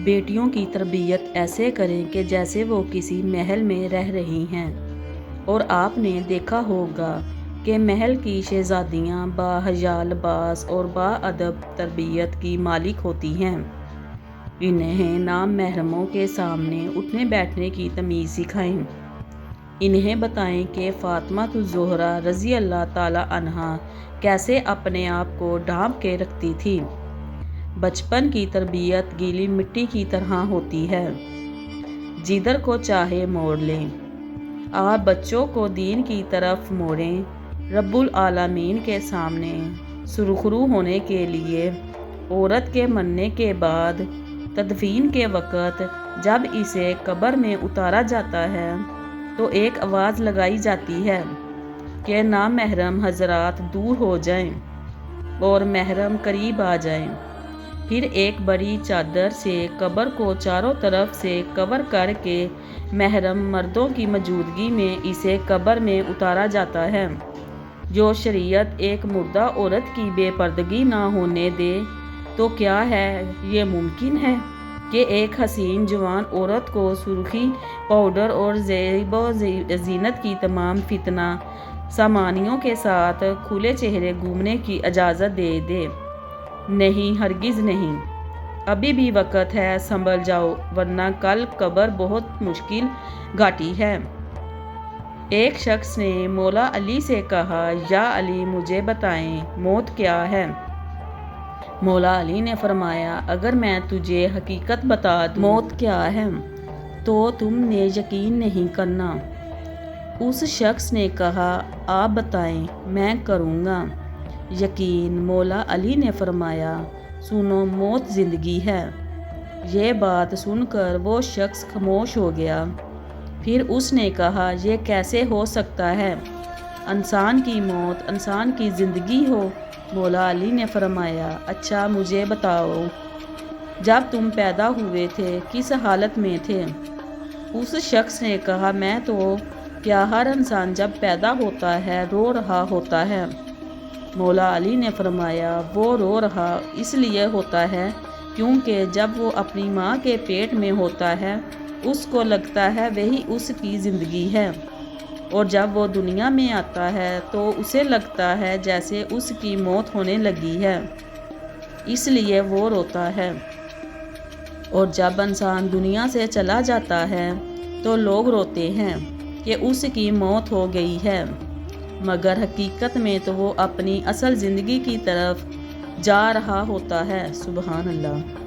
بیٹیوں کی تربیت ایسے کریں کہ جیسے وہ کسی محل میں رہ رہی ہیں، اور آپ نے دیکھا ہوگا کہ محل کی شہزادیاں باحیا لباس اور باادب تربیت کی مالک ہوتی ہیں۔ انہیں نام محرموں کے سامنے اٹھنے بیٹھنے کی تمیز سکھائیں۔ انہیں بتائیں کہ فاطمہ الزہرا رضی اللہ تعالی عنہا کیسے اپنے آپ کو ڈھانپ کے رکھتی تھی۔ بچپن کی تربیت گیلی مٹی کی طرح ہوتی ہے، جدھر کو چاہے موڑ لیں۔ آپ بچوں کو دین کی طرف موڑیں۔ رب العالمین کے سامنے سرخرو ہونے کے لیے عورت کے مرنے کے بعد تدفین کے وقت جب اسے قبر میں اتارا جاتا ہے تو ایک آواز لگائی جاتی ہے کہ نامحرم حضرات دور ہو جائیں اور محرم قریب آ جائیں۔ پھر ایک بڑی چادر سے قبر کو چاروں طرف سے کور کر کے محرم مردوں کی موجودگی میں اسے قبر میں اتارا جاتا ہے۔ جو شریعت ایک مردہ عورت کی بے پردگی نہ ہونے دے تو کیا ہے یہ ممکن ہے کہ ایک حسین جوان عورت کو سرخی پاؤڈر اور زیب و زینت کی تمام فتنہ سامانیوں کے ساتھ کھلے چہرے گھومنے کی اجازت دے دے؟ نہیں، ہرگز نہیں۔ ابھی بھی وقت ہے، سنبھل جاؤ، ورنہ کل قبر بہت مشکل گھاٹی ہے۔ ایک شخص نے مولا علی سے کہا، یا علی مجھے بتائیں موت کیا ہے؟ مولا علی نے فرمایا، اگر میں تجھے حقیقت بتا دوں موت کیا ہے تو تم نے یقین نہیں کرنا۔ اس شخص نے کہا، آپ بتائیں، میں کروں گا یقین۔ مولا علی نے فرمایا، سنو، موت زندگی ہے۔ یہ بات سن کر وہ شخص خاموش ہو گیا۔ پھر اس نے کہا، یہ کیسے ہو سکتا ہے؟ انسان کی موت انسان کی زندگی ہو؟ مولا علی نے فرمایا، اچھا مجھے بتاؤ، جب تم پیدا ہوئے تھے کس حالت میں تھے؟ اس شخص نے کہا، میں تو کیا ہر انسان جب پیدا ہوتا ہے رو رہا ہوتا ہے۔ مولا علی نے فرمایا، وہ رو رہا اس لیے ہوتا ہے کیونکہ جب وہ اپنی ماں کے پیٹ میں ہوتا ہے اس کو لگتا ہے وہی اس کی زندگی ہے، اور جب وہ دنیا میں آتا ہے تو اسے لگتا ہے جیسے اس کی موت ہونے لگی ہے، اس لیے وہ روتا ہے۔ اور جب انسان دنیا سے چلا جاتا ہے تو لوگ روتے ہیں کہ اس کی موت ہو گئی ہے، مگر حقیقت میں تو وہ اپنی اصل زندگی کی طرف جا رہا ہوتا ہے۔ سبحان اللہ۔